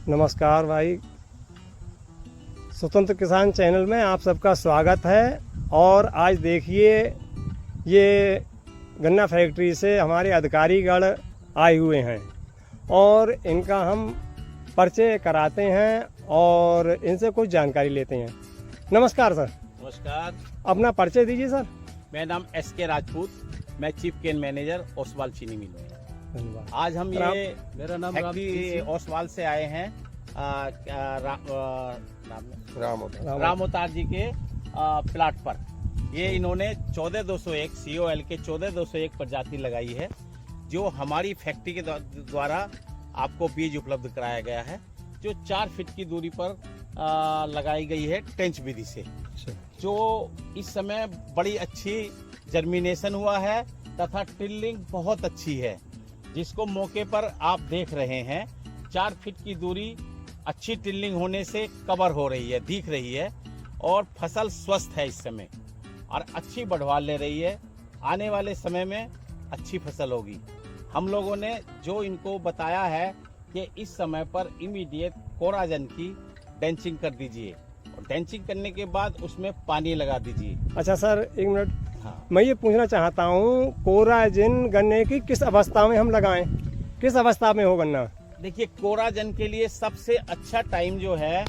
नमस्कार भाई, स्वतंत्र किसान चैनल में आप सबका स्वागत है। और आज देखिए, ये गन्ना फैक्ट्री से हमारे अधिकारीगण आए हुए हैं और इनका हम परिचय कराते हैं और इनसे कुछ जानकारी लेते हैं। नमस्कार सर। नमस्कार, अपना परिचय दीजिए सर। मेरा नाम SK राजपूत, मैं चीफ केन मैनेजर ओसवाल चीनी मिल में। धन्यवाद। आज हम ये मेरा नाम फैक्ट्री ओसवाल से आए हैं राम अवतार जी के प्लाट पर। ये इन्होंने 14201 COL के 14201 प्रजाति लगाई है, जो हमारी फैक्ट्री के द्वारा आपको बीज उपलब्ध कराया गया है, जो 4 फीट की दूरी पर लगाई गई है टेंच विधि से, जो इस समय बड़ी अच्छी जर्मिनेशन हुआ है तथा टिल्लिंग बहुत अच्छी है, जिसको मौके पर आप देख रहे हैं। 4 फीट की दूरी अच्छी टिल्लिंग होने से कवर हो रही है, दिख रही है, और फसल स्वस्थ है इस समय और अच्छी बढ़वाल ले रही है। आने वाले समय में अच्छी फसल होगी। हम लोगों ने जो इनको बताया है कि इस समय पर इमीडिएट कोराजन की डेंचिंग कर दीजिए और डेंचिंग करने के बाद उसमें पानी लगा दीजिए। अच्छा सर, एक मिनट। हाँ, मैं ये पूछना चाहता हूँ, कोराजिन गन्ने की किस अवस्था में हम लगाएं? किस अवस्था में हो गन्ना? देखिए, कोराजन के लिए सबसे अच्छा टाइम जो है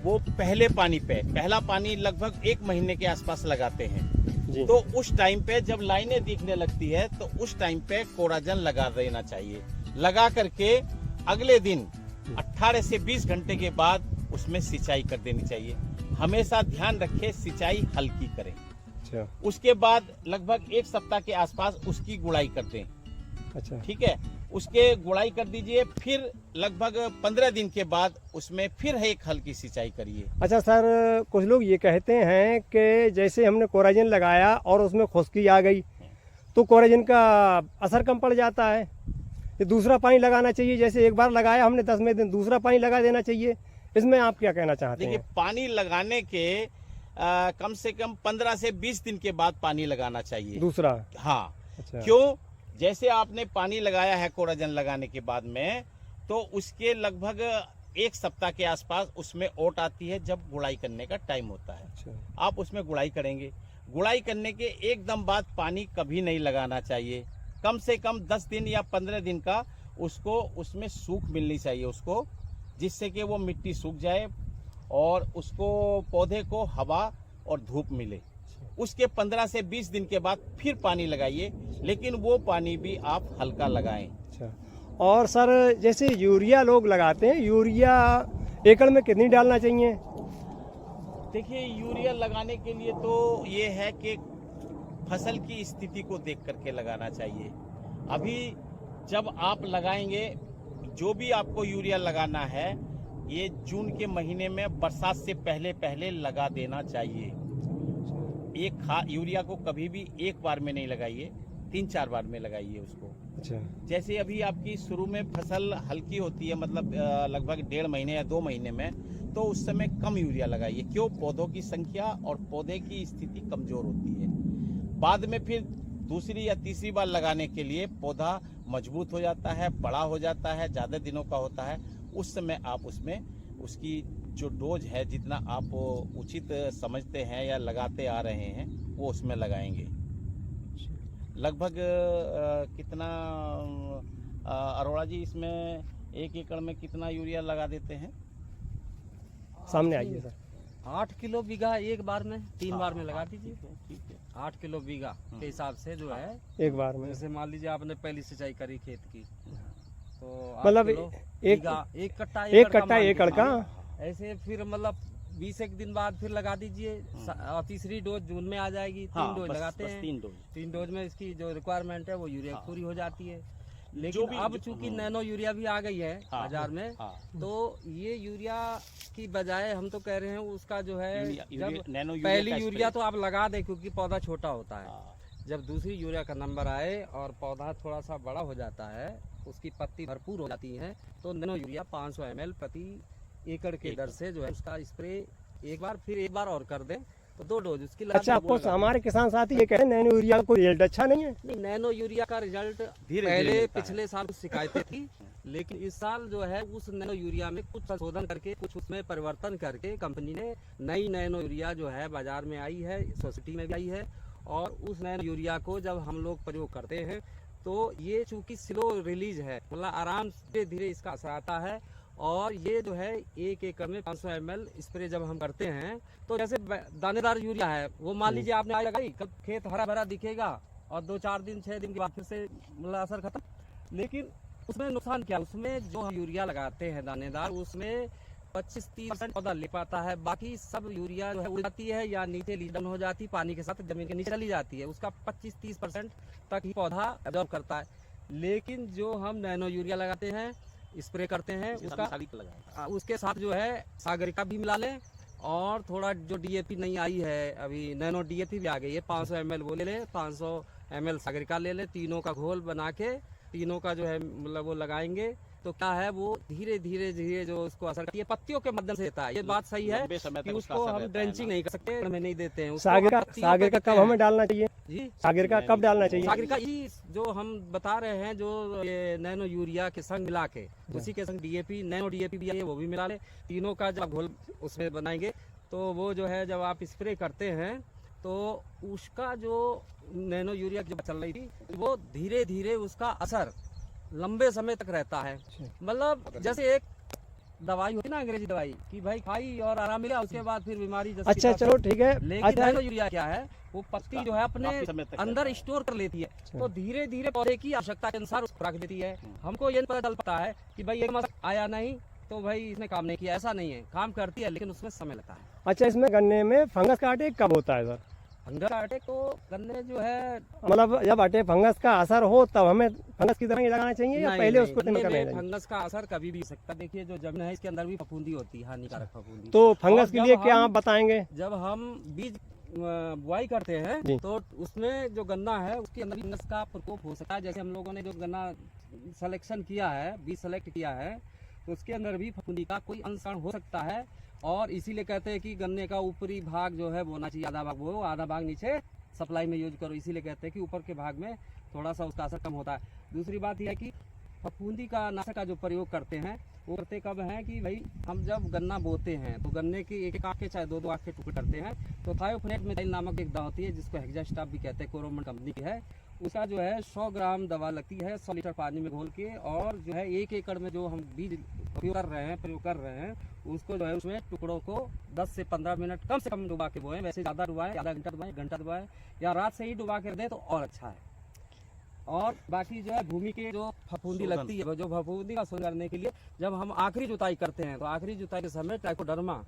वो पहले पानी पे, पहला पानी लगभग 1 महीने के आसपास लगाते हैं जी। तो उस टाइम पे जब लाइनें दिखने लगती है तो उस टाइम पे कोराजन लगा देना चाहिए। लगा करके अगले दिन 18 से 20 घंटे के बाद उसमें सिंचाई कर देनी चाहिए। हमेशा ध्यान रखें, सिंचाई हल्की करें। अच्छा। उसके बाद लगभग 1 सप्ताह के आसपास उसकी गुड़ाई कर दें। अच्छा, ठीक है, उसके गुड़ाई कर दीजिए। फिर लगभग 15 दिन के बाद उसमें फिर एक हल्की सिंचाई करिए। अच्छा सर, कुछ लोग ये कहते हैं कि जैसे हमने कोराजिन लगाया और उसमें खुश्की आ गई तो कोराजिन का असर कम पड़ जाता है, ये दूसरा पानी लगाना चाहिए। जैसे एक बार लगाया हमने 10वें दिन दूसरा पानी लगा देना चाहिए। इसमें आप क्या कहना चाहते हैं? देखिए, पानी लगाने के कम से कम 15 से 20 दिन के बाद पानी लगाना चाहिए दूसरा? हाँ। अच्छा। क्यों? जैसे आपने पानी लगाया है कोराजन लगाने के बाद में, तो उसके लगभग 1 सप्ताह के आसपास उसमें ओट आती है, जब गुड़ाई करने का टाइम होता है। अच्छा। आप उसमें गुड़ाई करेंगे। गुड़ाई करने के एकदम बाद पानी कभी नहीं लगाना चाहिए। कम से कम 10 दिन या 15 दिन का उसको उसमें सूख मिलनी चाहिए उसको, जिससे कि वो मिट्टी सूख जाए और उसको पौधे को हवा और धूप मिले। उसके 15 से 20 दिन के बाद फिर पानी लगाइए, लेकिन वो पानी भी आप हल्का लगाएं। अच्छा। और सर, जैसे यूरिया लोग लगाते हैं, यूरिया एकड़ में कितनी डालना चाहिए? देखिए, यूरिया लगाने के लिए तो ये है कि फसल की स्थिति को देख करके लगाना चाहिए। अभी जब आप लगाएंगे, जो भी आपको यूरिया लगाना है, ये जून के महीने में बरसात से पहले पहले लगा देना चाहिए। यूरिया को कभी भी एक बार में नहीं लगाइए, 3-4 बार में लगाइए उसको। अच्छा। जैसे अभी आपकी शुरू में फसल हल्की होती है, मतलब लगभग 1.5 महीने या 2 महीने में, तो उस समय कम यूरिया लगाइए। क्यों? पौधों की संख्या और पौधे की स्थिति कमजोर होती है। बाद में फिर दूसरी या तीसरी बार लगाने के लिए पौधा मजबूत हो जाता है, बड़ा हो जाता है, ज़्यादा दिनों का होता है। उस समय आप उसमें उसकी जो डोज है, जितना आप उचित समझते हैं या लगाते आ रहे हैं, वो उसमें लगाएंगे। लगभग कितना अरोड़ा जी, इसमें 1 एकड़ में कितना यूरिया लगा देते हैं? सामने आइए सर। 8 किलो बीघा एक बार में, 3 बार में लगा दीजिए। ठीक है। 8 किलो बीघा के हिसाब से जो है, एक बार में जैसे मान लीजिए आपने पहली सिंचाई करी खेत की, तो 8 मतलब किलो एक बीघा, एक कट्टा एकड़ का। ऐसे फिर मतलब 20 एक दिन बाद फिर लगा दीजिए। तीसरी डोज जून में आ जाएगी। 3 डोज लगाते हैं। 3 डोज में इसकी जो रिक्वायरमेंट है वो यूरिया पूरी हो जाती है। लेकिन अब चूंकि नैनो यूरिया भी आ गई है बाजार में, तो ये यूरिया की बजाय हम तो कह रहे हैं उसका जो है, जब पहली यूरिया तो आप लगा दें क्योंकि पौधा छोटा होता है। जब दूसरी यूरिया का नंबर आए और पौधा थोड़ा सा बड़ा हो जाता है, उसकी पत्ती भरपूर हो जाती है, तो नैनो यूरिया 500 ml प्रति एकड़ के दर से जो है उसका स्प्रे एक बार और कर दें तो 2 डोज उसकी। अच्छा, आपको हमारे किसान साथी ये कह रहे हैं नैनो यूरिया का कोई रिजल्ट अच्छा नहीं है? नहीं, नैनो यूरिया का रिजल्ट पहले पिछले साल शिकायतें थी लेकिन इस साल जो है उस नैनो यूरिया में कुछ संशोधन करके, कुछ उसमें परिवर्तन करके कंपनी ने नई नैनो यूरिया जो है बाजार में आई है, सोसाइटी में भी आई है। और उस नैनो यूरिया को जब हम लोग प्रयोग करते हैं तो ये चूंकि स्लो रिलीज है, मतलब आराम से धीरे इसका असर आता है। और ये जो है 1 एकड़ में 500 ml स्प्रे जब हम करते हैं तो जैसे दानेदार यूरिया है, वो मान लीजिए आपने आज लगाई, कल खेत हरा भरा दिखेगा और 2-4 दिन 6 दिन के बाद फिर से मतलब असर खत्म। लेकिन उसमें नुकसान क्या, उसमें जो हम यूरिया लगाते हैं दानेदार, उसमें 25-30% पौधा ले पाता है, बाकी सब यूरिया जो है उड़ जाती है या नीचे लीच डाउन हो जाती है, पानी के साथ जमीन के नीचे चली जाती है, उसका 25-30% तक ही पौधा एब्जॉर्ब करता है। लेकिन जो हम नैनो यूरिया लगाते हैं, स्प्रे करते हैं, उसके साथ जो है सागरिका भी मिला लें और थोड़ा जो DAP नहीं आई है अभी, नैनो DAP भी आ गई है, 500 ml वो ले लें, 500 ml सागरिका ले लें, तीनों का घोल बना के तीनों का जो है मतलब वो लगाएंगे तो क्या है, वो धीरे धीरे धीरे जो उसको असर करती है, पत्तियों के माध्यम से देता है। ये बात सही है कि उसको हम ड्रेंचिंग नहीं कर सकते, हमें नहीं देते हैं। सागर का कब हमें डालना चाहिए जी? सागर का कब डालना चाहिए? सागर का जो हम बता रहे हैं, जो ये नैनो यूरिया के संग मिला के, उसी के संग DAP, नैनो DAP भी है, वो भी मिला ले, तीनों का जब घोल उसमें बनाएंगे तो वो जो है जब आप स्प्रे करते हैं तो उसका जो नैनो यूरिया जब चल रही थी वो धीरे धीरे उसका असर लंबे समय तक रहता है। मतलब जैसे एक दवाई होती है ना, अंग्रेजी दवाई, कि भाई खाई और आराम मिला, उसके बाद फिर बीमारी जैसे। अच्छा चलो ठीक है। लेकिन नैनो यूरिया क्या है, वो पत्ती जो है अपने अंदर स्टोर कर लेती है, तो धीरे धीरे पौधे की आवश्यकता के अनुसार उसको रख देती है। हमको ये पता चल पाता है कि भाई एक मास आया नहीं तो भाई इसने काम नहीं किया, ऐसा नहीं है, काम करती है लेकिन उसमें समय लगता है। अच्छा, इसमें गन्ने में फंगस का अटैक कब होता है सर? फंगस का अटैक तो गन्ने जो है, मतलब जब अटैक फंगस का असर हो तब हमें फंगस की दवाई लगाना चाहिए या पहले उसको फंगस का असर कभी भी हो सकता है। देखिए जो जमीन है इसके अंदर भी फफूंदी होती है, हानिकारक फफूंदी। तो फंगस के लिए क्या आप बताएंगे? जब हम बीज बुआई करते हैं तो उसमें जो गन्ना है उसके अंदर फंगस का प्रकोप हो सकता है। जैसे हम लोगों ने जो गन्ना सिलेक्शन किया है, बीज सेलेक्ट किया है, तो उसके अंदर भी फफूंदी का कोई अंशान हो सकता है। और इसीलिए कहते हैं कि गन्ने का ऊपरी भाग जो है बोना चाहिए, आधा भाग वो, आधा भाग नीचे सप्लाई में यूज करो। इसीलिए कहते हैं कि ऊपर के भाग में थोड़ा सा उसका असर कम होता है। दूसरी बात यह है कि फफूंदी का नाशक का जो प्रयोग करते हैं वो करते कब हैं कि भाई हम जब गन्ना बोते हैं तो गन्ने की एक आँख के चाहे 2 आँख के टुकड़े करते हैं, तो थायोफेनेट मिथाइल नामक एक दवा होती है जिसको हेक्सास्टाप भी कहते हैं, कोरोमंडल कंपनी की है। उसका जो है 100 ग्राम दवा लगती है 100 लीटर पानी में घोल के, और जो है 1 एकड़ में जो हम बीज प्रयोग कर रहे हैं उसको जो है उसमें टुकड़ों को 10 से 15 मिनट कम से कम डुबा के बोएं। वैसे ज़्यादा डुबाएं, आधा घंटा डुबाएं, घंटा डुबाएं, या रात से ही डुबा के दें तो और अच्छा है। और बाकी जो है भूमि के जो फफूंदी लगती है, जो फफूंदी का शोधन करने के लिए जब हम आखिरी जुताई करते हैं तो आखिरी जुताई के समय ट्राइकोडर्मा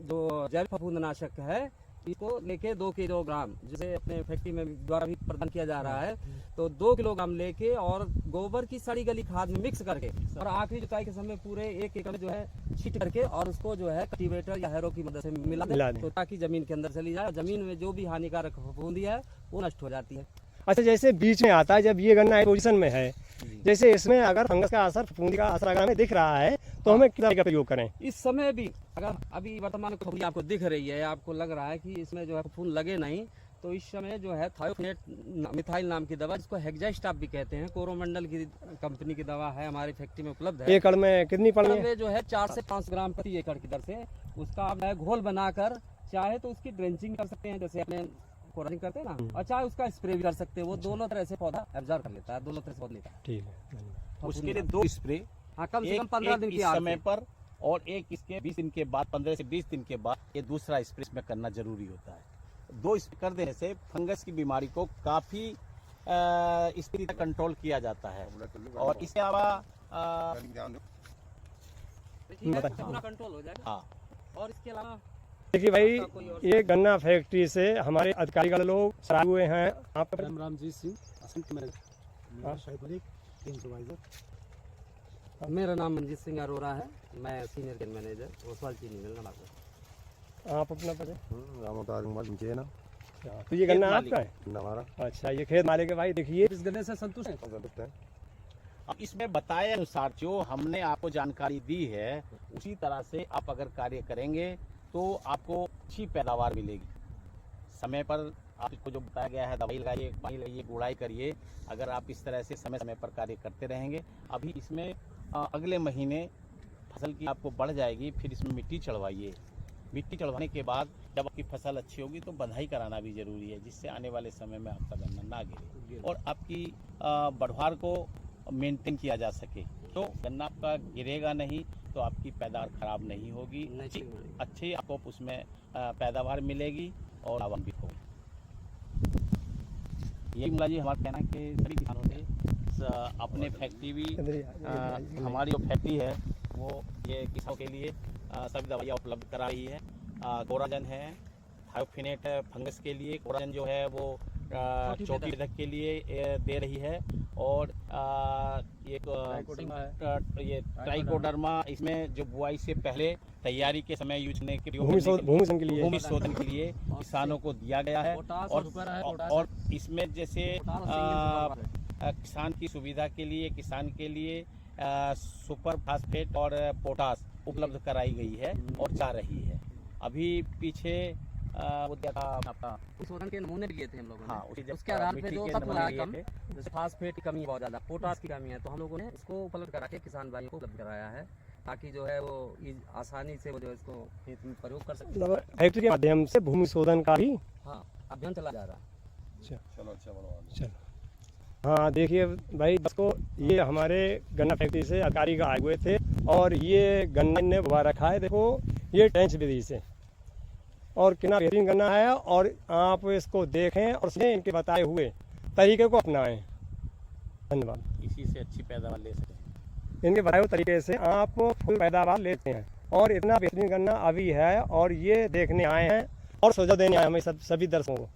जो जैव फफूंदनाशक है इसको लेके 2 किलोग्राम, जिसे अपने फैक्ट्री में द्वारा भी प्रदान किया जा रहा है, तो 2 किलोग्राम लेके और गोबर की सड़ी गली खाद में मिक्स करके और आखिरी जुताई के समय पूरे 1 एकड़ जो है छींट करके और उसको जो है कल्टीवेटर या हैरो की मदद से मिला दें, तो ताकि जमीन के अंदर चली जाए, जमीन में जो भी हानिकारक फफूंदी है वो नष्ट हो जाती है। अच्छा, जैसे बीच में आता है जब ये गन्ना एक पोजीशन में है, जैसे इसमें अगर फंगस का असर, फफूंदी का असर अगर हमें दिख रहा है तो हमें किस तरह का प्रयोग करें? इस समय भी अगर अभी वर्तमान फफूंदी आपको दिख रही है, आपको लग रहा है कि इसमें जो है फफूंद लगे नहीं, तो इस समय जो है थायोफेनेट मिथाइल नाम की दवा, जिसको हेक्सास्टाप भी कहते हैं, कोरोमंडल की कंपनी की दवा है, हमारी फैक्ट्री में उपलब्ध है। एकड़ में कितनी पड़ती है? जो है 4 से 5 ग्राम प्रति एकड़ की दर से उसका आप घोल बनाकर चाहे तो उसकी ड्रेंचिंग कर सकते हैं, जैसे अपने कोरानिंग करते हैं ना, और चाहे उसका स्प्रे भी कर सकते हैं। वो दोनों तरह से पौधा एब्जॉर्ब कर लेता है, दोनों तरह से पौधा लेता है। ठीक है, उसके लिए 2 स्प्रे, हाँ, कम से कम 15 दिन के समय पर, और एक इसके 20 दिन के बाद, 15 से 20 दिन के बाद ये दूसरा स्प्रे में करना जरूरी होता है। 2 स्प्रे कर देने से फंगस की बीमारी को काफी स्थिति तक कंट्रोल किया जाता है। और इसके अलावा पूरा कंट्रोल हो जाएगा। हाँ, और इसके अलावा देखिए भाई, ये गन्ना फैक्ट्री से हमारे अधिकारीगण लोग सराहे हुए हैं। आपका रामजीत सिंह, मेरा नाम मनजीत सिंह अरोरा है, मैं सीनियर केयर मैनेजर ओसवाल चीनी मिल नवाबगढ़। आप अपना पता? ना। तो ये गन्ना आपका है? हमारा। अच्छा, ये खेत मालिक है भाई। देखिए इस गन्ने से संतुष्ट हैं? अब इसमें बताए अनुसार जो हमने आपको जानकारी दी है उसी तरह से आप अगर कार्य करेंगे तो आपको अच्छी पैदावार मिलेगी। समय पर आपको जो बताया गया है, दवाई लगाइए, पानी लगाइए, गुड़ाई करिए। अगर आप इस तरह से समय समय पर कार्य करते रहेंगे, अभी इसमें अगले महीने फसल की आपको बढ़ जाएगी। फिर इसमें मिट्टी चढ़वाइए। मिट्टी चढ़वाने के बाद जब आपकी फसल अच्छी होगी तो बंधाई कराना भी ज़रूरी है, जिससे आने वाले समय में आपका गन्ना ना गिरे और आपकी बढ़वार को मेंटेन किया जा सके। तो गन्ना आपका गिरेगा नहीं तो आपकी पैदावार खराब नहीं होगी, अच्छी आपको उसमें पैदावार मिलेगी और लाभान्वित होगी। यही मुला जी हमारा कहना है कि सभी किसानों से अपने फैक्ट्री भी हमारी जो फैक्ट्री है वो ये किसानों के लिए सभी दवाइयाँ उपलब्ध करा रही है। कोराजन है, थायोफिनेट फंगस के लिए, कोराजन जो है वो चोटी विधक के लिए दे रही है, और ये ट्राइकोडर्मा इसमें जो बुआई से पहले तैयारी के समय यूज करने के लिए भूमि शोधन के लिए किसानों को दिया गया है। और इसमें जैसे किसान की सुविधा के लिए, किसान के लिए सुपर फास्फेट और पोटास उपलब्ध कराई गई है और जा रही है। अभी पीछे वो दिया था आपका शोधन के नमूने भी लिए थे हम लोगों ने। हाँ, उसके आधार पे जो तत्व है कम, जैसे फास्फेट की कमी बहुत ज़्यादा, पोटास की कमी है, तो हम लोगों ने इसको उपलब्ध करा के किसान भाइयों को उपलब्ध कराया है, ताकि जो है वो आसानी से वो जो इसको खेत में प्रयोग कर सके। फैक्ट्री के माध्यम से भूमि शोधन का भी अभियान चला जा रहा है। चलो हाँ, देखिए भाई, इसको ये हमारे गन्ना फैक्ट्री से अधिकारी का आए हुए थे और ये गन्ना ने बुआ रखा है। देखो ये टेंच विधि से, और कितना बेहतरीन गन्ना है। और आप इसको देखें और उसने इनके बताए हुए तरीके को अपनाएं। धन्यवाद। इसी से अच्छी पैदावार ले सकें। इनके बताए हुए तरीके से आप फुल पैदावार लेते हैं और इतना बेहतरीन गन्ना अभी है। और ये देखने आए हैं और सुझाव देने आए हैं हमें सभी दर्शकों को।